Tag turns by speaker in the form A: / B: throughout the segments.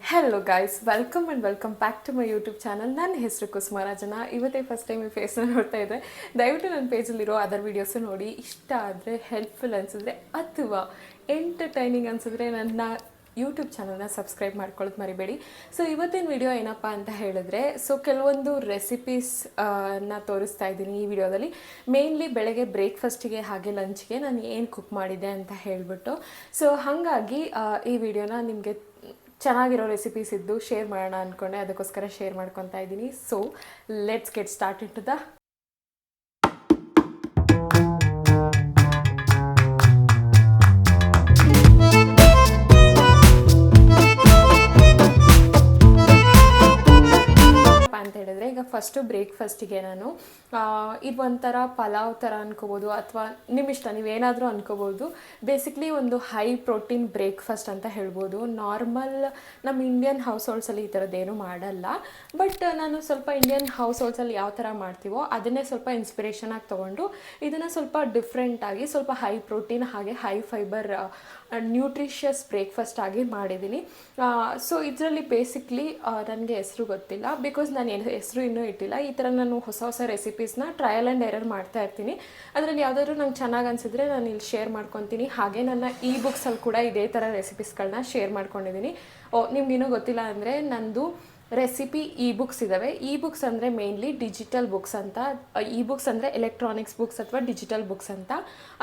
A: Hello guys, welcome and welcome back to my YouTube channel. ನನ್ನ ಹೆಸರು ಕುಸುಮರಾಜನ. ಇವತ್ತೇ first time ಈ ಫೇಸ್ನ ನೋಡ್ತಾ ಇದ್ದೆ. ದಯವಿಟ್ಟು ನನ್ನ ಪೇಜಲ್ಲಿರೋ ಅದರ್ ವೀಡಿಯೋಸು ನೋಡಿ. ಇಷ್ಟ ಆದರೆ, ಹೆಲ್ಪ್ಫುಲ್ ಅನಿಸಿದ್ರೆ ಅಥವಾ ಎಂಟರ್ಟೈನಿಂಗ್ ಅನಿಸಿದ್ರೆ ನನ್ನ ಯೂಟ್ಯೂಬ್ ಚಾನಲ್ನ ಸಬ್ಸ್ಕ್ರೈಬ್ ಮಾಡ್ಕೊಳ್ಳೋದು ಮರಿಬೇಡಿ. ಸೊ ಇವತ್ತಿನ ವಿಡಿಯೋ ಏನಪ್ಪ ಅಂತ ಹೇಳಿದ್ರೆ, ಕೆಲವೊಂದು ರೆಸಿಪೀಸ್ ತೋರಿಸ್ತಾ ಇದ್ದೀನಿ ಈ ವಿಡಿಯೋದಲ್ಲಿ. ಮೇನ್ಲಿ ಬೆಳಗ್ಗೆ ಬ್ರೇಕ್ಫಾಸ್ಟಿಗೆ ಹಾಗೆ ಲಂಚ್ಗೆ ನಾನು ಏನು ಕುಕ್ ಮಾಡಿದ್ದೆ ಅಂತ ಹೇಳಿಬಿಟ್ಟು. ಸೊ ಹಾಗಾಗಿ ಈ ವಿಡಿಯೋನ ನಿಮಗೆ ಚೆನ್ನಾಗಿರೋ ರೆಸಿಪೀಸ್ ಇದ್ದು ಶೇರ್ ಮಾಡೋಣ ಅಂದ್ಕೊಂಡೆ, ಅದಕ್ಕೋಸ್ಕರ ಶೇರ್ ಮಾಡ್ಕೊತಾ ಇದ್ದೀನಿ. So let's get start in to the ಅಂತ ಹೇಳಿದ್ರೆ, ಈಗ ಫಸ್ಟು ಬ್ರೇಕ್ಫಾಸ್ಟಿಗೆ ನಾನು ಇದು ಒಂಥರ ಪಲಾವ್ ಥರ ಅನ್ಕೋಬೋದು, ಅಥವಾ ನಿಮ್ಮಿಷ್ಟ, ನೀವೇನಾದರೂ ಅನ್ಕೋಬೋದು. ಬೇಸಿಕ್ಲಿ ಒಂದು ಹೈ ಪ್ರೋಟೀನ್ ಬ್ರೇಕ್ಫಾಸ್ಟ್ ಅಂತ ಹೇಳ್ಬೋದು. ನಾರ್ಮಲ್ ನಮ್ಮ ಇಂಡಿಯನ್ ಹೌಸ್ ಹೋಲ್ಡ್ಸಲ್ಲಿ ಈ ಥರದ್ದೇನು ಮಾಡಲ್ಲ. ಬಟ್ ನಾನು ಸ್ವಲ್ಪ ಇಂಡಿಯನ್ ಹೌಸ್ ಹೋಲ್ಡ್ಸಲ್ಲಿ ಯಾವ ಥರ ಮಾಡ್ತೀವೋ ಅದನ್ನೇ ಸ್ವಲ್ಪ ಇನ್ಸ್ಪಿರೇಷನ್ ಆಗಿ ತೊಗೊಂಡು ಇದನ್ನು ಸ್ವಲ್ಪ ಡಿಫ್ರೆಂಟಾಗಿ, ಸ್ವಲ್ಪ ಹೈ ಪ್ರೋಟೀನ್ ಹಾಗೆ ಹೈ ಫೈಬರ್ ನ್ಯೂಟ್ರಿಷಿಯಸ್ ಬ್ರೇಕ್ಫಾಸ್ಟ್ ಆಗಿ ಮಾಡಿದ್ದೀನಿ. ಸೊ ಇದರಲ್ಲಿ ಬೇಸಿಕ್ಲಿ ನನಗೆ ಹೆಸರು ಗೊತ್ತಿಲ್ಲ, ಬಿಕಾಸ್ ನಾನು ಹೆಸರು ಇನ್ನೂ ಇಟ್ಟಿಲ್ಲ. ಈ ಥರ ನಾನು ಹೊಸ ಹೊಸ ರೆಸಿಪೀಸ್ನ ಟ್ರಯಲ್ ಆ್ಯಂಡ್ ಎರರ್ ಮಾಡ್ತಾ ಇರ್ತೀನಿ. ಅದರಲ್ಲಿ ಯಾವುದಾದ್ರೂ ನಂಗೆ ಚೆನ್ನಾಗಿ ಅನಿಸಿದ್ರೆ ನಾನು ಇಲ್ಲಿ ಶೇರ್ ಮಾಡ್ಕೊತೀನಿ. ಹಾಗೆ ನನ್ನ ಇ ಬುಕ್ಸಲ್ಲಿ ಕೂಡ ಇದೇ ಥರ ರೆಸಿಪೀಸ್ಗಳನ್ನ ಶೇರ್ ಮಾಡ್ಕೊಂಡಿದ್ದೀನಿ. ನಿಮ್ಗೇನೂ ಗೊತ್ತಿಲ್ಲ ಅಂದರೆ, ನಂದು ರೆಸಿಪಿ ಇ ಬುಕ್ಸ್ ಇದ್ದಾವೆ. ಇ ಬುಕ್ಸ್ ಅಂದರೆ ಮೇನ್ಲಿ ಡಿಜಿಟಲ್ ಬುಕ್ಸ್ ಅಂತ. ಇ ಬುಕ್ಸ್ ಅಂದರೆ ಎಲೆಕ್ಟ್ರಾನಿಕ್ಸ್ ಬುಕ್ಸ್ ಅಥವಾ ಡಿಜಿಟಲ್ ಬುಕ್ಸ್ ಅಂತ.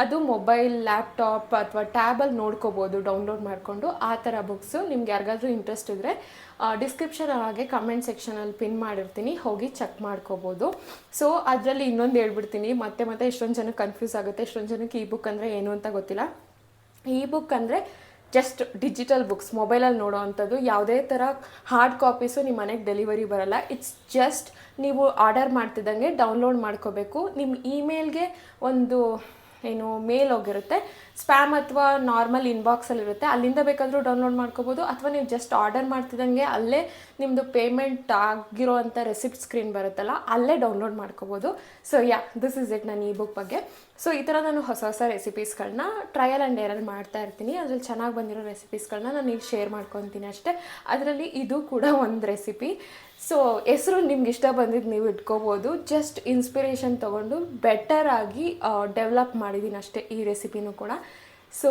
A: ಅದು ಮೊಬೈಲ್, ಲ್ಯಾಪ್ಟಾಪ್ ಅಥವಾ ಟ್ಯಾಬಲ್ಲಿ ನೋಡ್ಕೋಬೋದು ಡೌನ್ಲೋಡ್ ಮಾಡಿಕೊಂಡು. ಆ ಥರ ಬುಕ್ಸು ನಿಮ್ಗೆ ಯಾರಿಗಾದ್ರೂ ಇಂಟ್ರೆಸ್ಟ್ ಇದ್ದರೆ ಡಿಸ್ಕ್ರಿಪ್ಷನ್ ಹಾಗೆ ಕಮೆಂಟ್ ಸೆಕ್ಷನಲ್ಲಿ ಪಿನ್ ಮಾಡಿರ್ತೀನಿ, ಹೋಗಿ ಚೆಕ್ ಮಾಡ್ಕೋಬೋದು. ಸೊ ಅದರಲ್ಲಿ ಇನ್ನೊಂದು ಹೇಳ್ಬಿಡ್ತೀನಿ, ಮತ್ತೆ ಎಷ್ಟೊಂದು ಜನಕ್ಕೆ ಕನ್ಫ್ಯೂಸ್ ಆಗುತ್ತೆ. ಎಷ್ಟೊಂದು ಜನಕ್ಕೆ ಇ ಬುಕ್ ಅಂದರೆ ಏನು ಅಂತ ಗೊತ್ತಿಲ್ಲ. ಇ ಬುಕ್ ಅಂದರೆ ಜಸ್ಟ್ ಡಿಜಿಟಲ್ ಬುಕ್ಸ್, ಮೊಬೈಲಲ್ಲಿ ನೋಡೋ ಅಂಥದ್ದು. ಯಾವುದೇ ಥರ ಹಾರ್ಡ್ ಕಾಪೀಸು ನಿಮ್ಮ ಮನೆಗೆ ಡೆಲಿವರಿ ಬರೋಲ್ಲ. ಇಟ್ಸ್ ಜಸ್ಟ್ ನೀವು ಆರ್ಡರ್ ಮಾಡ್ತಿದ್ದಂಗೆ ಡೌನ್ಲೋಡ್ ಮಾಡ್ಕೋಬೇಕು. ನಿಮ್ಮ ಇಮೇಲ್ಗೆ ಒಂದು ಮೇಲ್ ಹೋಗಿರುತ್ತೆ, ಸ್ಪ್ಯಾಮ್ ಅಥವಾ ನಾರ್ಮಲ್ ಇನ್ಬಾಕ್ಸಲ್ಲಿರುತ್ತೆ, ಅಲ್ಲಿಂದ ಬೇಕಾದರೂ ಡೌನ್ಲೋಡ್ ಮಾಡ್ಕೋಬೋದು. ಅಥವಾ ನೀವು ಜಸ್ಟ್ ಆರ್ಡರ್ ಮಾಡ್ತಿದ್ದಂಗೆ ಅಲ್ಲೇ ನಿಮ್ಮದು ಪೇಮೆಂಟ್ ಆಗಿರೋ ಅಂಥ ರೆಸಿಪ್ಟ್ ಸ್ಕ್ರೀನ್ ಬರುತ್ತಲ್ಲ, ಅಲ್ಲೇ ಡೌನ್ಲೋಡ್ ಮಾಡ್ಕೋಬೋದು. ಸೊ ದಿಸ್ ಇಸ್ ಇಟ್ ನನ್ನ ಇ ಬುಕ್ ಬಗ್ಗೆ. ಸೊ ಈ ಥರ ನಾನು ಹೊಸ ಹೊಸ ರೆಸಿಪೀಸ್ಗಳನ್ನ ಟ್ರಯಲ್ ಆ್ಯಂಡ್ ಎರರ್ ಮಾಡ್ತಾ ಇರ್ತೀನಿ. ಅದರಲ್ಲಿ ಚೆನ್ನಾಗಿ ಬಂದಿರೋ ರೆಸಿಪೀಸ್ಗಳನ್ನ ನಾನು ಈಗ ಶೇರ್ ಮಾಡ್ಕೊತೀನಿ ಅಷ್ಟೇ. ಅದರಲ್ಲಿ ಇದು ಕೂಡ ಒಂದು ರೆಸಿಪಿ. ಸೊ ಹೆಸರು ನಿಮ್ಗೆ ಇಷ್ಟ ಬಂದಿದ್ದು ನೀವು ಇಟ್ಕೋಬೋದು. ಜಸ್ಟ್ ಇನ್ಸ್ಪಿರೇಷನ್ ತೊಗೊಂಡು ಬೆಟರಾಗಿ ಡೆವಲಪ್ ಮಾಡಿದ್ದೀನಿ ಅಷ್ಟೇ ಈ ರೆಸಿಪಿನೂ ಕೂಡ. ಸೊ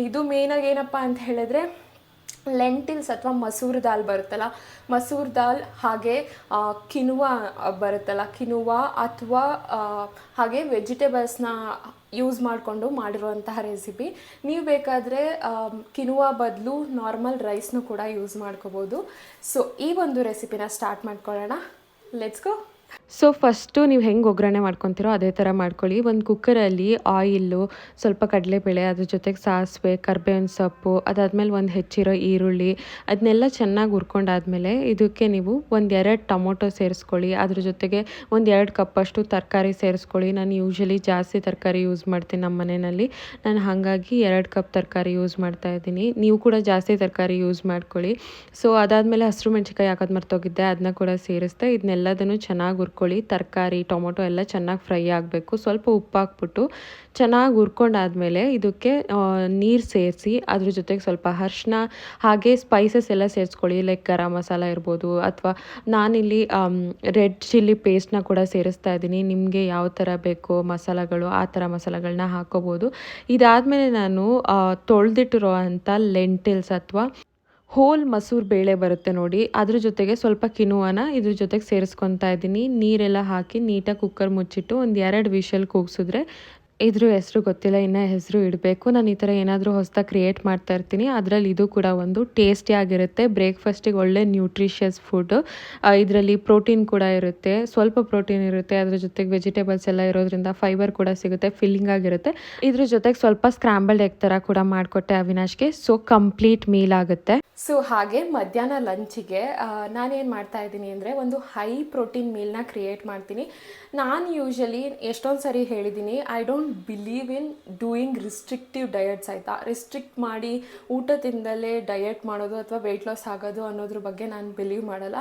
A: ಇದು ಮೇಯ್ನಾಗಿ ಏನಪ್ಪ ಅಂತ ಹೇಳಿದ್ರೆ, ಲೆಂಟಿಲ್ಸ್ ಅಥವಾ ಮಸೂರ್ ದಾಲ್ ಬರುತ್ತಲ್ಲ, ಮಸೂರ್ ದಾಲ್ ಹಾಗೆ ಕಿನುವಾ ಬರುತ್ತಲ್ಲ, ಕಿನುವಾ ಅಥವಾ ಹಾಗೆ ವೆಜಿಟೇಬಲ್ಸ್ನ ಯೂಸ್ ಮಾಡಿಕೊಂಡು ಮಾಡಿರುವಂತಹ ರೆಸಿಪಿ. ನೀವು ಬೇಕಾದರೆ ಕಿನುವಾ ಬದಲು ನಾರ್ಮಲ್ ರೈಸ್ನೂ ಕೂಡ ಯೂಸ್ ಮಾಡ್ಕೋಬೋದು. ಸೊ ಈ ಒಂದು ರೆಸಿಪಿನ ಸ್ಟಾರ್ಟ್ ಮಾಡ್ಕೊಳ್ಳೋಣ. Let's go. ಸೊ ಫಸ್ಟು ನೀವು ಹೆಂಗೆ ಒಗ್ಗರಣೆ ಮಾಡ್ಕೊತೀರೋ ಅದೇ ಥರ ಮಾಡ್ಕೊಳ್ಳಿ. ಒಂದು ಕುಕ್ಕರಲ್ಲಿ ಆಯಿಲ್ಲು, ಸ್ವಲ್ಪ ಕಡಲೆಬೇಳೆ, ಅದ್ರ ಜೊತೆಗೆ ಸಾಸಿವೆ, ಕರ್ಬೇವಿನ ಸೊಪ್ಪು, ಅದಾದಮೇಲೆ ಒಂದು ಹೆಚ್ಚಿರೋ ಈರುಳ್ಳಿ, ಅದನ್ನೆಲ್ಲ ಚೆನ್ನಾಗಿ ಹುರ್ಕೊಂಡಾದ್ಮೇಲೆ ಇದಕ್ಕೆ ನೀವು 1-2 ಟೊಮೊಟೊ ಸೇರಿಸ್ಕೊಳ್ಳಿ. ಅದ್ರ ಜೊತೆಗೆ 1-2 ಕಪ್ಪಷ್ಟು ತರಕಾರಿ ಸೇರಿಸ್ಕೊಳ್ಳಿ. ನಾನು ಯೂಶ್ವಲಿ ಜಾಸ್ತಿ ತರಕಾರಿ ಯೂಸ್ ಮಾಡ್ತೀನಿ ನಮ್ಮ ಮನೆಯಲ್ಲಿ. ನಾನು ಹಾಗಾಗಿ 2 ಕಪ್ ತರಕಾರಿ ಯೂಸ್ ಮಾಡ್ತಾಯಿದ್ದೀನಿ. ನೀವು ಕೂಡ ಜಾಸ್ತಿ ತರಕಾರಿ ಯೂಸ್ ಮಾಡ್ಕೊಳ್ಳಿ. ಸೊ ಅದಾದಮೇಲೆ ಹಸಿರು ಮೆಣಸಿನ್ಕಾಯಿ ಹಾಕೋದು ಮರ್ತೋಗಿದ್ದೆ, ಅದನ್ನ ಕೂಡ ಸೇರಿಸ್ದೆ. ಇದನ್ನೆಲ್ಲದನ್ನು ಚೆನ್ನಾಗಿ ಹುರ್ಕೊಳ್ಳಿ. ತರಕಾರಿ, ಟೊಮೊಟೊ ಎಲ್ಲ ಚೆನ್ನಾಗಿ ಫ್ರೈ ಆಗಬೇಕು. ಸ್ವಲ್ಪ ಉಪ್ಪು ಹಾಕ್ಬಿಟ್ಟು ಚೆನ್ನಾಗಿ ಹುರ್ಕೊಂಡಾದ್ಮೇಲೆ ಇದಕ್ಕೆ ನೀರು ಸೇರಿಸಿ, ಅದ್ರ ಜೊತೆಗೆ ಸ್ವಲ್ಪ ಅರಿಶಿನ ಹಾಗೆ ಸ್ಪೈಸಸ್ ಎಲ್ಲ ಸೇರಿಸ್ಕೊಳ್ಳಿ. ಲೈಕ್ ಗರಂ ಮಸಾಲ ಇರ್ಬೋದು, ಅಥವಾ ನಾನಿಲ್ಲಿ ರೆಡ್ ಚಿಲ್ಲಿ ಪೇಸ್ಟ್ನ ಕೂಡ ಸೇರಿಸ್ತಾ ಇದ್ದೀನಿ. ನಿಮಗೆ ಯಾವ ಥರ ಬೇಕೋ ಮಸಾಲಗಳು ಆ ಥರ ಮಸಾಲೆಗಳನ್ನ ಹಾಕೋಬೋದು. ಇದಾದಮೇಲೆ ನಾನು ತೊಳೆದಿಟ್ಟಿರೋ ಅಂಥ ಲೆಂಟಿಲ್ಸ್ ಅಥವಾ ಹೋಲ್ ಮಸೂರ್ ಬೇಳೆ ಬರುತ್ತೆ ನೋಡಿ, ಅದ್ರ ಜೊತೆಗೆ ಸ್ವಲ್ಪ ಕಿನುವಾನ ಇದ್ರ ಜೊತೆಗೆ ಸೇರಿಸ್ಕೊತಾ ಇದ್ದೀನಿ. ನೀರೆಲ್ಲ ಹಾಕಿ ನೀಟಾಗಿ ಕುಕ್ಕರ್ ಮುಚ್ಚಿಟ್ಟು 1-2 ವಿಷಲ್ ಕೂಗಿಸಿದ್ರೆ, ಇದ್ರ ಹೆಸರು ಗೊತ್ತಿಲ್ಲ, ಇನ್ನೂ ಹೆಸರು ಇಡಬೇಕು. ನಾನು ಈ ಥರ ಏನಾದರೂ ಹೊಸದಾಗಿ ಕ್ರಿಯೇಟ್ ಮಾಡ್ತಾ ಇರ್ತೀನಿ. ಅದರಲ್ಲಿ ಇದು ಕೂಡ ಒಂದು ಟೇಸ್ಟಿಯಾಗಿರುತ್ತೆ. ಬ್ರೇಕ್ಫಾಸ್ಟಿಗೆ ಒಳ್ಳೆ ನ್ಯೂಟ್ರಿಷಿಯಸ್ ಫುಡ್. ಇದರಲ್ಲಿ ಪ್ರೋಟೀನ್ ಕೂಡ ಇರುತ್ತೆ, ಸ್ವಲ್ಪ ಪ್ರೋಟೀನ್ ಇರುತ್ತೆ. ಅದ್ರ ಜೊತೆಗೆ ವೆಜಿಟೇಬಲ್ಸ್ ಎಲ್ಲ ಇರೋದ್ರಿಂದ ಫೈಬರ್ ಕೂಡ ಸಿಗುತ್ತೆ, ಫಿಲ್ಲಿಂಗ್ ಆಗಿರುತ್ತೆ. ಇದ್ರ ಜೊತೆಗೆ ಸ್ವಲ್ಪ ಸ್ಕ್ರಾಂಬಲ್ಡ್ ಎಗ್ ಥರ ಕೂಡ ಮಾಡಿಕೊಟ್ಟೆ ಅವಿನಾಶ್ಗೆ. ಸೊ ಕಂಪ್ಲೀಟ್ ಮೀಲ್ ಆಗುತ್ತೆ. ಸೊ ಹಾಗೆ ಮಧ್ಯಾಹ್ನ ಲಂಚಿಗೆ ನಾನೇನು ಮಾಡ್ತಾ ಇದ್ದೀನಿ ಅಂದರೆ, ಒಂದು ಹೈ ಪ್ರೋಟೀನ್ ಮೀಲ್ನ ಕ್ರಿಯೇಟ್ ಮಾಡ್ತೀನಿ. ನಾನು ಯೂಶ್ವಲಿ ಎಷ್ಟೊಂದು ಸರಿ ಹೇಳಿದ್ದೀನಿ, I don't believe in doing restrictive diets, ಆಯಿತಾ. ರಿಸ್ಟ್ರಿಕ್ಟ್ ಮಾಡಿ ಊಟದಿಂದಲೇ ಡಯಟ್ ಮಾಡೋದು ಅಥವಾ ವೆಯ್ಟ್ ಲಾಸ್ ಆಗೋದು ಅನ್ನೋದ್ರ ಬಗ್ಗೆ ನಾನು ಬಿಲೀವ್ ಮಾಡಲ್ಲ.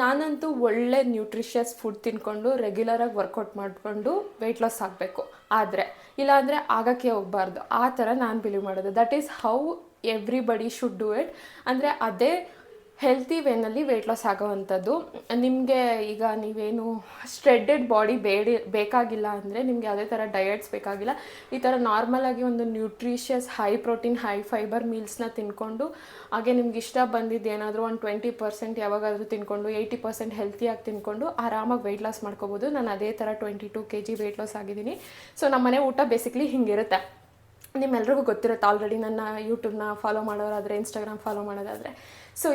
A: ನಾನಂತೂ ಒಳ್ಳೆ ನ್ಯೂಟ್ರಿಷಿಯಸ್ ಫುಡ್ ತಿನ್ಕೊಂಡು ರೆಗ್ಯುಲರಾಗಿ ವರ್ಕೌಟ್ ಮಾಡಿಕೊಂಡು ವೆಯ್ಟ್ ಲಾಸ್ ಆಗಬೇಕು. ಆದರೆ ಇಲ್ಲಾಂದರೆ ಆಗೋಕ್ಕೆ ಹೋಗಬಾರ್ದು, ಆ ಥರ ನಾನು ಬಿಲೀವ್ ಮಾಡೋದು. That is how everybody should do it. ಅಂದರೆ ಅದೇ ಹೆಲ್ತಿ ವೇನಲ್ಲಿ ವೆಯ್ಟ್ ಲಾಸ್ ಆಗೋವಂಥದ್ದು. ನಿಮಗೆ ಈಗ ನೀವೇನು ಸ್ಟ್ರೆಡ್ಡೆಡ್ ಬಾಡಿ ಬೇಕಾಗಿಲ್ಲ ಅಂದರೆ, ನಿಮ್ಗೆ ಯಾವುದೇ ಥರ ಡಯಟ್ಸ್ ಬೇಕಾಗಿಲ್ಲ, ಈ ಥರ ನಾರ್ಮಲಾಗಿ ಒಂದು nutritious high protein high fibre ಮೀಲ್ಸ್ನ ತಿನ್ಕೊಂಡು, ಹಾಗೆ ನಿಮ್ಗೆ ಇಷ್ಟ ಬಂದಿದ್ದು ಏನಾದರೂ ಒಂದು 20% ಯಾವಾಗಾದರೂ ತಿನ್ಕೊಂಡು 80% ಹೆಲ್ತಿಯಾಗಿ ತಿನ್ಕೊಂಡು ಆರಾಮಾಗಿ ವೆಯ್ಟ್ ಲಾಸ್ ಮಾಡ್ಕೋಬೋದು. ನಾನು ಅದೇ ಥರ 22 kg ವೆಯ್ಟ್ ಲಾಸ್ ಆಗಿದ್ದೀನಿ. ಸೊ ನಮ್ಮನೆ ಊಟ ಬೇಸಿಕ್ಲಿ ಹಿಂಗಿರುತ್ತೆ. ನಿಮ್ಮೆಲ್ರಿಗೂ ಗೊತ್ತಿರುತ್ತೆ ಆಲ್ರೆಡಿ, ನನ್ನ ಯೂಟ್ಯೂಬ್ನ ಫಾಲೋ ಮಾಡೋರಾದರೆ, ಇನ್ಸ್ಟಾಗ್ರಾಮ್ ಫಾಲೋ ಮಾಡೋದಾದರೆ. ಸೊ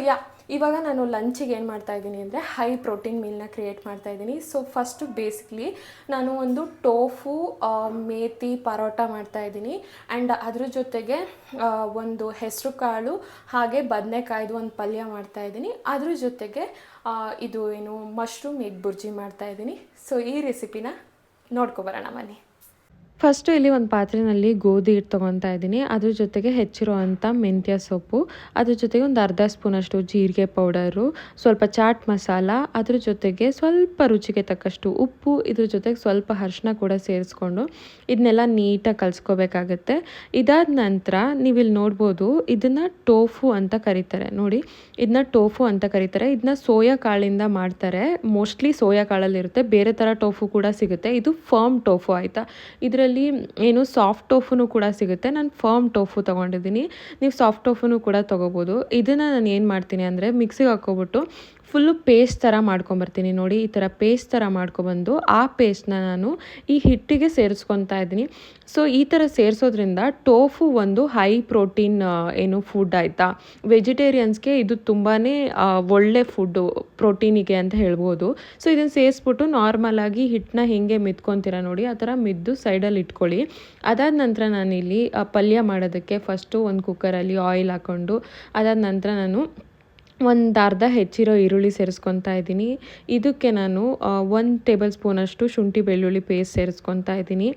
A: ಇವಾಗ ನಾನು ಲಂಚಿಗೆ ಏನು ಮಾಡ್ತಾಯಿದ್ದೀನಿ ಅಂದರೆ ಹೈ ಪ್ರೋಟೀನ್ ಮೀಲ್ನ ಕ್ರಿಯೇಟ್ ಮಾಡ್ತಾಯಿದ್ದೀನಿ. ಸೊ ಫಸ್ಟು ಬೇಸಿಕ್ಲಿ ನಾನು ಒಂದು ಟೋಫು ಮೇಥಿ ಪರೋಟ ಮಾಡ್ತಾಯಿದ್ದೀನಿ. ಆ್ಯಂಡ್ ಅದ್ರ ಜೊತೆಗೆ ಒಂದು ಹೆಸರು ಕಾಳು ಹಾಗೆ ಬದನೆಕಾಯ್ದು ಒಂದು ಪಲ್ಯ ಮಾಡ್ತಾಯಿದ್ದೀನಿ. ಅದ್ರ ಜೊತೆಗೆ ಇದು ಏನು ಮಶ್ರೂಮ್ ಎಗ್ ಬುರ್ಜಿ ಮಾಡ್ತಾಯಿದ್ದೀನಿ. ಸೊ ಈ ರೆಸಿಪಿನ ನೋಡ್ಕೊಬರೋಣ ಬನ್ನಿ.
B: ಫಸ್ಟು ಇಲ್ಲಿ ಒಂದು ಪಾತ್ರೆಯಲ್ಲಿ ಗೋಧಿ ಹಿಟ್ಟು ತೊಗೊತಾ ಇದ್ದೀನಿ. ಅದ್ರ ಜೊತೆಗೆ ಹೆಚ್ಚಿರುವಂಥ ಮೆಂತ್ಯ ಸೊಪ್ಪು, ಅದ್ರ ಜೊತೆಗೆ ಒಂದು ಅರ್ಧ ಸ್ಪೂನಷ್ಟು ಜೀರಿಗೆ ಪೌಡರು, ಸ್ವಲ್ಪ ಚಾಟ್ ಮಸಾಲ, ಅದ್ರ ಜೊತೆಗೆ ಸ್ವಲ್ಪ ರುಚಿಗೆ ತಕ್ಕಷ್ಟು ಉಪ್ಪು, ಇದ್ರ ಜೊತೆಗೆ ಸ್ವಲ್ಪ ಅರಿಶಿನ ಕೂಡ ಸೇರಿಸ್ಕೊಂಡು ಇದನ್ನೆಲ್ಲ ನೀಟಾಗಿ ಕಲಿಸ್ಕೋಬೇಕಾಗತ್ತೆ. ಇದಾದ ನಂತರ ನೀವಿಲ್ಲಿ ನೋಡ್ಬೋದು, ಇದನ್ನು ಟೋಫು ಅಂತ ಕರೀತಾರೆ. ನೋಡಿ, ಇದನ್ನ ಟೋಫು ಅಂತ ಕರೀತಾರೆ. ಇದನ್ನ ಸೋಯಾ ಕಾಳಿಂದ ಮಾಡ್ತಾರೆ. ಮೋಸ್ಟ್ಲಿ ಸೋಯಾ ಕಾಳಲ್ಲಿರುತ್ತೆ, ಬೇರೆ ಥರ ಟೋಫು ಕೂಡ ಸಿಗುತ್ತೆ. ಇದು ಫರ್ಮ್ ಟೋಫು ಆಯಿತಾ. ಇದರಲ್ಲಿ ಏನು ಸಾಫ್ಟ್ ಟೋಫುನು ಕೂಡ ಸಿಗುತ್ತೆ. ನಾನು ಫರ್ಮ್ ಟೋಫು ತೊಗೊಂಡಿದ್ದೀನಿ, ನೀವು ಸಾಫ್ಟ್ ಟೋಫುನು ಕೂಡ ತೊಗೋಬೋದು. ಇದನ್ನು ನಾನು ಏನು ಮಾಡ್ತೀನಿ ಅಂದರೆ ಮಿಕ್ಸಿಗೆ ಹಾಕ್ಕೊಬಿಟ್ಟು ಫುಲ್ಲು ಪೇಸ್ಟ್ ಥರ ಮಾಡ್ಕೊಂಬರ್ತೀನಿ. ನೋಡಿ, ಈ ಥರ ಪೇಸ್ಟ್ ಥರ ಮಾಡ್ಕೊಬಂದು ಆ ಪೇಸ್ಟ್ನ ನಾನು ಈ ಹಿಟ್ಟಿಗೆ ಸೇರಿಸ್ಕೊತಾ ಇದ್ದೀನಿ. ಸೊ ಈ ಥರ ಸೇರಿಸೋದ್ರಿಂದ ಟೋಫು ಒಂದು ಹೈ ಪ್ರೋಟೀನ್ ಏನು ಫುಡ್ ಆಯಿತಾ. ವೆಜಿಟೇರಿಯನ್ಸ್ಗೆ ಇದು ತುಂಬಾ ಒಳ್ಳೆ ಫುಡ್ಡು ಪ್ರೋಟೀನಿಗೆ ಅಂತ ಹೇಳ್ಬೋದು. ಸೊ ಇದನ್ನು ಸೇರಿಸ್ಬಿಟ್ಟು ನಾರ್ಮಲಾಗಿ ಹಿಟ್ಟನ್ನ ಹಿಂಗೆ ಮಿತ್ಕೊತೀರ ನೋಡಿ, ಆ ಥರ ಮಿದ್ದು ಸೈಡಲ್ಲಿ ಇಟ್ಕೊಳ್ಳಿ. ಅದಾದ ನಂತರ ನಾನಿಲ್ಲಿ ಪಲ್ಯ ಮಾಡೋದಕ್ಕೆ ಫಸ್ಟು ಒಂದು ಕುಕ್ಕರಲ್ಲಿ ಆಯಿಲ್ ಹಾಕ್ಕೊಂಡು, ಅದಾದ ನಂತರ ನಾನು ಒಂದು ಅರ್ಧ ಹೆಚ್ಚಿರೋ ಈರುಳ್ಳಿ ಸೇರಿಸ್ಕೊತಾ ಇದ್ದೀನಿ. ಇದಕ್ಕೆ ನಾನು 1 ಟೇಬಲ್ ಸ್ಪೂನಷ್ಟು ಶುಂಠಿ ಬೆಳ್ಳುಳ್ಳಿ ಪೇಸ್ಟ್ ಸೇರಿಸ್ಕೊತಾ ಇದ್ದೀನಿ.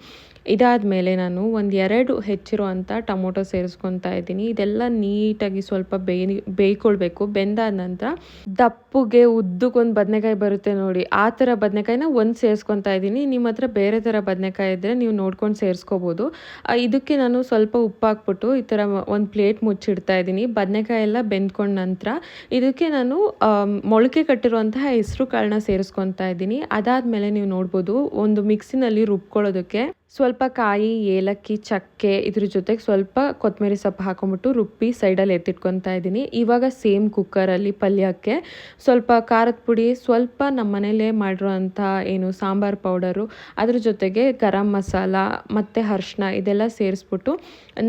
B: ಇದಾದಮೇಲೆ ನಾನು 2 ಹೆಚ್ಚಿರೋ ಅಂಥ ಟೊಮೊಟೊ ಸೇರಿಸ್ಕೊತಾ ಇದ್ದೀನಿ. ಇದೆಲ್ಲ ನೀಟಾಗಿ ಸ್ವಲ್ಪ ಬೇಯ್ಕೊಳ್ಬೇಕು. ಬೆಂದಾದ ನಂತರ ದಪ್ಪಗೆ ಉದ್ದಕ್ಕೊಂದು ಬದನೆಕಾಯಿ ಬರುತ್ತೆ ನೋಡಿ, ಆ ಥರ ಬದನೆಕಾಯಿನ ಒಂದು ಸೇರಿಸ್ಕೊತಾ ಇದ್ದೀನಿ. ನಿಮ್ಮ ಹತ್ರ ಬೇರೆ ಥರ ಬದನೆಕಾಯಿ ಇದ್ದರೆ ನೀವು ನೋಡ್ಕೊಂಡು ಸೇರಿಸ್ಕೋಬೋದು. ಇದಕ್ಕೆ ನಾನು ಸ್ವಲ್ಪ ಉಪ್ಪು ಹಾಕ್ಬಿಟ್ಟು ಈ ಥರ ಒಂದು ಪ್ಲೇಟ್ ಮುಚ್ಚಿಡ್ತಾ ಇದ್ದೀನಿ. ಬದನೆಕಾಯಿ ಎಲ್ಲ ಬೆಂದ್ಕೊಂಡ ನಂತರ ಇದಕ್ಕೆ ನಾನು ಮೊಳಕೆ ಕಟ್ಟಿರುವಂತಹ ಹೆಸರು ಕಾಳನ್ನ ಸೇರಿಸ್ಕೊತಾ ಇದ್ದೀನಿ. ಅದಾದಮೇಲೆ ನೀವು ನೋಡ್ಬೋದು, ಒಂದು ಮಿಕ್ಸಿನಲ್ಲಿ ರುಬ್ಕೊಳ್ಳೋದಕ್ಕೆ ಸ್ವಲ್ಪ ಕಾಯಿ, ಏಲಕ್ಕಿ, ಚಕ್ಕೆ, ಇದ್ರ ಜೊತೆಗೆ ಸ್ವಲ್ಪ ಕೊತ್ತಂಬರಿ ಸೊಪ್ಪು ಹಾಕೊಂಡ್ಬಿಟ್ಟು ರುಬ್ಬಿ ಸೈಡಲ್ಲಿ ಎತ್ತಿಟ್ಕೊತಾ ಇದ್ದೀನಿ. ಇವಾಗ ಸೇಮ್ ಕುಕ್ಕರಲ್ಲಿ ಪಲ್ಯಕ್ಕೆ ಸ್ವಲ್ಪ ಖಾರದ ಪುಡಿ, ಸ್ವಲ್ಪ ನಮ್ಮ ಮನೇಲೇ ಮಾಡಿರೋಂಥ ಏನು ಸಾಂಬಾರು ಪೌಡರು, ಅದ್ರ ಜೊತೆಗೆ ಗರಂ ಮಸಾಲ ಮತ್ತು ಅರಿಶಿನ ಇದೆಲ್ಲ ಸೇರಿಸ್ಬಿಟ್ಟು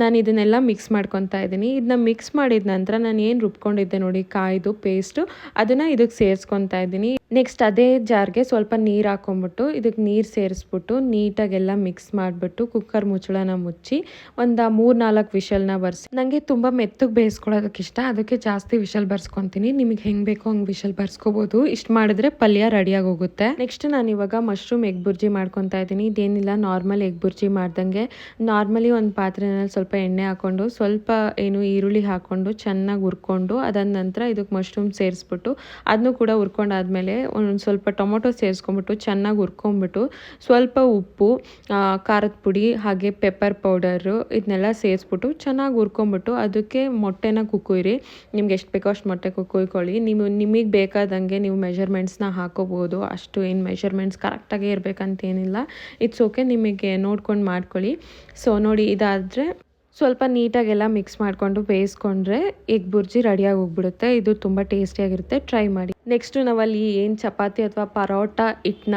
B: ನಾನು ಇದನ್ನೆಲ್ಲ ಮಿಕ್ಸ್ ಮಾಡ್ಕೊತಾ ಇದ್ದೀನಿ. ಇದನ್ನ ಮಿಕ್ಸ್ ಮಾಡಿದ ನಂತರ ನಾನು ಏನು ರುಬ್ಕೊಂಡಿದ್ದೆ ನೋಡಿ ಕಾಯ್ದು ಪೇಸ್ಟು, ಅದನ್ನು ಇದಕ್ಕೆ ಸೇರಿಸ್ಕೊತಾ ಇದ್ದೀನಿ. ನೆಕ್ಸ್ಟ್ ಅದೇ ಜಾರ್ಗೆ ಸ್ವಲ್ಪ ನೀರು ಹಾಕೊಂಡ್ಬಿಟ್ಟು ಇದಕ್ಕೆ ನೀರು ಸೇರಿಸ್ಬಿಟ್ಟು ನೀಟಾಗೆಲ್ಲ ಮಿಕ್ಸ್ ಮಾಡಿಬಿಟ್ಟು ಕುಕ್ಕರ್ ಮುಚ್ಚಳನ ಮುಚ್ಚಿ ಒಂದು 3-4 ವಿಷಲ್ನ ಬರ್ಸಿ. ನನಗೆ ತುಂಬ ಮೆತ್ತಗೆ ಬೇಯಿಸ್ಕೊಳ್ಳೋದಕ್ಕೆ ಇಷ್ಟ, ಅದಕ್ಕೆ ಜಾಸ್ತಿ ವಿಷಲ್ ಬರ್ಸ್ಕೊತೀನಿ. ನಿಮಗೆ ಹೆಂಗೆ ಬೇಕೋ ಹಂಗೆ ವಿಷಲ್ ಬರ್ಸ್ಕೋಬೋದು. ಇಷ್ಟು ಮಾಡಿದ್ರೆ ಪಲ್ಯ ರೆಡಿಯಾಗಿ ಹೋಗುತ್ತೆ. ನೆಕ್ಸ್ಟ್ ನಾನು ಇವಾಗ ಮಶ್ರೂಮ್ ಎಗ್ ಬುರ್ಜಿ ಮಾಡ್ಕೊತಾ ಇದ್ದೀನಿ. ಇದೇನಿಲ್ಲ, ನಾರ್ಮಲ್ ಎಗ್ ಬುರ್ಜಿ ಮಾಡ್ದಂಗೆ ನಾರ್ಮಲಿ ಒಂದು ಪಾತ್ರೆನಲ್ಲಿ ಸ್ವಲ್ಪ ಎಣ್ಣೆ ಹಾಕ್ಕೊಂಡು ಸ್ವಲ್ಪ ಏನು ಈರುಳ್ಳಿ ಹಾಕ್ಕೊಂಡು ಚೆನ್ನಾಗಿ ಹುರ್ಕೊಂಡು, ಅದಾದ ನಂತರ ಇದಕ್ಕೆ ಮಶ್ರೂಮ್ ಸೇರಿಸ್ಬಿಟ್ಟು ಅದನ್ನು ಕೂಡ ಹುರ್ಕೊಂಡಾದ್ಮೇಲೆ ಒಂದು ಸ್ವಲ್ಪ ಟೊಮೊಟೊ ಸೇರಿಸ್ಕೊಂಬಿಟ್ಟು ಚೆನ್ನಾಗಿ ಹುರ್ಕೊಂಬಿಟ್ಟು ಸ್ವಲ್ಪ ಉಪ್ಪು, ಖಾರದ ಪುಡಿ ಹಾಗೆ ಪೆಪ್ಪರ್ ಪೌಡರು ಇದನ್ನೆಲ್ಲ ಸೇರಿಸ್ಬಿಟ್ಟು ಚೆನ್ನಾಗಿ ಹುರ್ಕೊಂಬಿಟ್ಟು ಅದಕ್ಕೆ ಮೊಟ್ಟೆನ ಕುಕ್ಕುಯ್ರಿ. ನಿಮ್ಗೆ ಎಷ್ಟು ಬೇಕೋ ಅಷ್ಟು ಮೊಟ್ಟೆ ಕುಕ್ಕುಯ್ಕೊಳ್ಳಿ. ನಿಮಗೆ ಬೇಕಾದಂಗೆ ನೀವು ಮೆಷರ್ಮೆಂಟ್ಸ್ನ ಹಾಕೋಬೋದು. ಅಷ್ಟು ಏನು ಮೆಷರ್ಮೆಂಟ್ಸ್ ಕರೆಕ್ಟಾಗೇ ಇರಬೇಕಂತೇನಿಲ್ಲ. ಇಟ್ಸ್ ಓಕೆ, ನಿಮಗೆ ನೋಡ್ಕೊಂಡು ಮಾಡ್ಕೊಳ್ಳಿ. ಸೊ ನೋಡಿ, ಇದಾದರೆ ಸ್ವಲ್ಪ ನೀಟಾಗೆಲ್ಲ ಮಿಕ್ಸ್ ಮಾಡಿಕೊಂಡು ಬೇಯಿಸ್ಕೊಂಡ್ರೆ ಎಗ್ ಬುರ್ಜಿ ರೆಡಿಯಾಗಿ ಹೋಗ್ಬಿಡುತ್ತೆ. ಇದು ತುಂಬ ಟೇಸ್ಟಿಯಾಗಿರುತ್ತೆ, ಟ್ರೈ ಮಾಡಿ. ನೆಕ್ಸ್ಟು ನಾವಲ್ಲಿ ಏನು ಚಪಾತಿ ಅಥವಾ ಪರೋಟ ಹಿಟ್ಟನ್ನ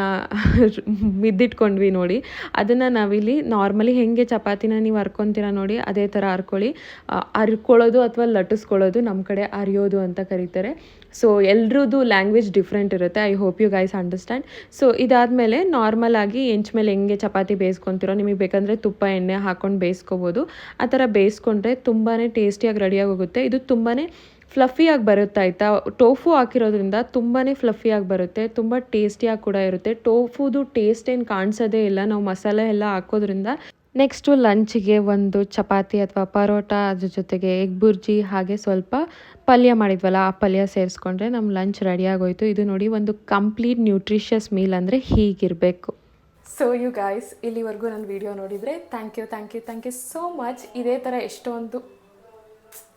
B: ಮಿದ್ದಿಟ್ಕೊಂಡ್ವಿ ನೋಡಿ, ಅದನ್ನು ನಾವಿಲ್ಲಿ ನಾರ್ಮಲಿ ಹೆಂಗೆ ಚಪಾತಿನ ನೀವು ಹರ್ಕೊತೀರ ನೋಡಿ ಅದೇ ಥರ ಹರ್ಕೊಳ್ಳೋದು ಅಥವಾ ಲಟ್ಟಿಸ್ಕೊಳ್ಳೋದು, ನಮ್ಮ ಕಡೆ ಅರಿಯೋದು ಅಂತ ಕರೀತಾರೆ. ಸೊ ಎಲ್ರದ್ದು ಲ್ಯಾಂಗ್ವೇಜ್ ಡಿಫ್ರೆಂಟ್ ಇರುತ್ತೆ. I hope you guys understand. So ಇದಾದಮೇಲೆ ನಾರ್ಮಲ್ ಆಗಿ ಹೆಂಚ್ ಮೇಲೆ ಹೆಂಗೆ ಚಪಾತಿ ಬೇಯಿಸ್ಕೊತಿರೋ, ನಿಮಗೆ ಬೇಕಂದರೆ ತುಪ್ಪ ಎಣ್ಣೆ ಹಾಕ್ಕೊಂಡು ಬೇಯಿಸ್ಕೋಬೋದು. ಆ ಥರ ಬೇಯಿಸ್ಕೊಂಡ್ರೆ ತುಂಬಾ ಟೇಸ್ಟಿಯಾಗಿ ರೆಡಿಯಾಗಿ ಹೋಗುತ್ತೆ. ಇದು ತುಂಬಾ ಫ್ಲಫಿಯಾಗಿ ಬರುತ್ತೆ ಆಯಿತಾ. ಟೋಫು ಹಾಕಿರೋದ್ರಿಂದ ತುಂಬಾ ಫ್ಲಫಿಯಾಗಿ ಬರುತ್ತೆ, ತುಂಬ ಟೇಸ್ಟಿಯಾಗಿ ಕೂಡ ಇರುತ್ತೆ. ಟೋಫುದು ಟೇಸ್ಟ್ ಏನು ಕಾಣಿಸೋದೇ ಇಲ್ಲ ನಾವು ಮಸಾಲೆ ಎಲ್ಲ ಹಾಕೋದ್ರಿಂದ. ನೆಕ್ಸ್ಟು ಲಂಚಿಗೆ ಒಂದು ಚಪಾತಿ ಅಥವಾ ಪರೋಟ, ಅದ್ರ ಜೊತೆಗೆ ಎಗ್ ಬುರ್ಜಿ ಹಾಗೆ ಸ್ವಲ್ಪ ಪಲ್ಯ ಮಾಡಿದ್ವಲ್ಲ ಆ ಪಲ್ಯ ಸೇರಿಸ್ಕೊಂಡ್ರೆ ನಮ್ಮ ಲಂಚ್ ರೆಡಿಯಾಗೋಯ್ತು. ಇದು ನೋಡಿ, ಒಂದು ಕಂಪ್ಲೀಟ್ ನ್ಯೂಟ್ರಿಷಿಯಸ್ ಮೀಲ್ ಅಂದರೆ ಹೀಗಿರಬೇಕು.
A: ಸೊ ಯು ಗೈಸ್, ಇಲ್ಲಿವರೆಗೂ ನನ್ನ ವಿಡಿಯೋ ನೋಡಿದರೆ ಥ್ಯಾಂಕ್ ಯು ಸೋ ಮಚ್. ಇದೇ ಥರ ಎಷ್ಟೊಂದು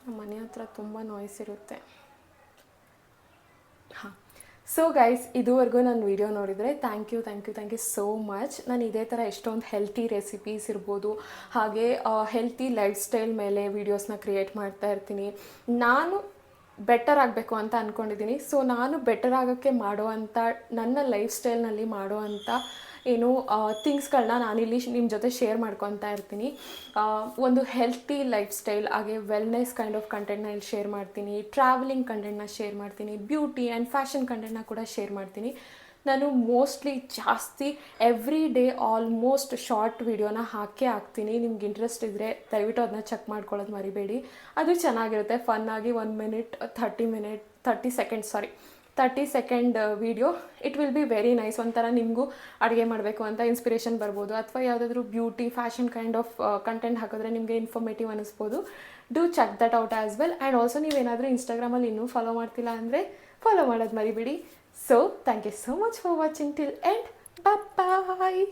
A: ನಮ್ಮ ಮನೆ ಹತ್ರ ತುಂಬ ನಾಯ್ಸ್ ಇರುತ್ತೆ. ಹಾಂ, ಸೊ ಗೈಸ್, ಇದುವರೆಗೂ ನಾನು ವಿಡಿಯೋ ನೋಡಿದರೆ ಥ್ಯಾಂಕ್ ಯು ಸೋ ಮಚ್. ನಾನು ಇದೇ ಥರ ಎಷ್ಟೊಂದು ಹೆಲ್ತಿ ರೆಸಿಪೀಸ್ ಇರ್ಬೋದು, ಹಾಗೆ ಹೆಲ್ತಿ ಲೈಫ್ ಸ್ಟೈಲ್ ಮೇಲೆ ವೀಡಿಯೋಸ್ನ ಕ್ರಿಯೇಟ್ ಮಾಡ್ತಾ ಇರ್ತೀನಿ. ನಾನು ಬೆಟರ್ ಆಗಬೇಕು ಅಂತ ಅಂದ್ಕೊಂಡಿದ್ದೀನಿ. ಸೊ ನಾನು ಬೆಟರ್ ಆಗೋಕ್ಕೆ ಮಾಡುವಂಥ, ನನ್ನ ಲೈಫ್ ಸ್ಟೈಲ್ನಲ್ಲಿ ಮಾಡುವಂಥ ಏನು ಥಿಂಗ್ಸ್ಗಳನ್ನ ನಾನಿಲ್ಲಿ ನಿಮ್ಮ ಜೊತೆ ಶೇರ್ ಮಾಡ್ಕೊತಾ ಇರ್ತೀನಿ. ಒಂದು ಹೆಲ್ತಿ ಲೈಫ್ ಸ್ಟೈಲ್, ಹಾಗೆ ವೆಲ್ನೆಸ್ ಕೈಂಡ್ ಆಫ್ ಕಂಟೆಂಟ್ನ ಇಲ್ಲಿ ಶೇರ್ ಮಾಡ್ತೀನಿ, ಟ್ರಾವೆಲಿಂಗ್ ಕಂಟೆಂಟ್ನ ಶೇರ್ ಮಾಡ್ತೀನಿ, ಬ್ಯೂಟಿ ಆ್ಯಂಡ್ ಫ್ಯಾಷನ್ ಕಂಟೆಂಟ್ನ ಕೂಡ ಶೇರ್ ಮಾಡ್ತೀನಿ. ನಾನು ಮೋಸ್ಟ್ಲಿ ಜಾಸ್ತಿ ಎವ್ರಿ ಡೇ ಆಲ್ಮೋಸ್ಟ್ ಶಾರ್ಟ್ ವಿಡಿಯೋನ ಹಾಕ್ತೀನಿ. ನಿಮ್ಗೆ ಇಂಟ್ರೆಸ್ಟ್ ಇದ್ದರೆ ದಯವಿಟ್ಟು ಅದನ್ನ ಚೆಕ್ ಮಾಡ್ಕೊಳ್ಳೋದು ಮರಿಬೇಡಿ. ಅದು ಚೆನ್ನಾಗಿರುತ್ತೆ, ಫನ್ನಾಗಿ 30 second video. It will be very nice. ಒಂಥರ ನಿಮಗೂ ಅಡುಗೆ ಮಾಡಬೇಕು ಅಂತ ಇನ್ಸ್ಪಿರೇಷನ್ ಬರ್ಬೋದು, ಅಥವಾ ಯಾವುದಾದ್ರೂ beauty fashion kind of content ಹಾಕಿದ್ರೆ ನಿಮಗೆ ಇನ್ಫಾರ್ಮೇಟಿವ್ ಅನ್ನಿಸ್ಬೋದು. Do check that out as well. And also ನೀವೇನಾದರೂ ಇನ್ಸ್ಟಾಗ್ರಾಮಲ್ಲಿ ಇನ್ನೂ ಫಾಲೋ ಮಾಡ್ತಿಲ್ಲ ಅಂದರೆ ಫಾಲೋ ಮಾಡೋದು ಮರಿಬೇಡಿ. So, thank you so much for watching till end. Bye bye.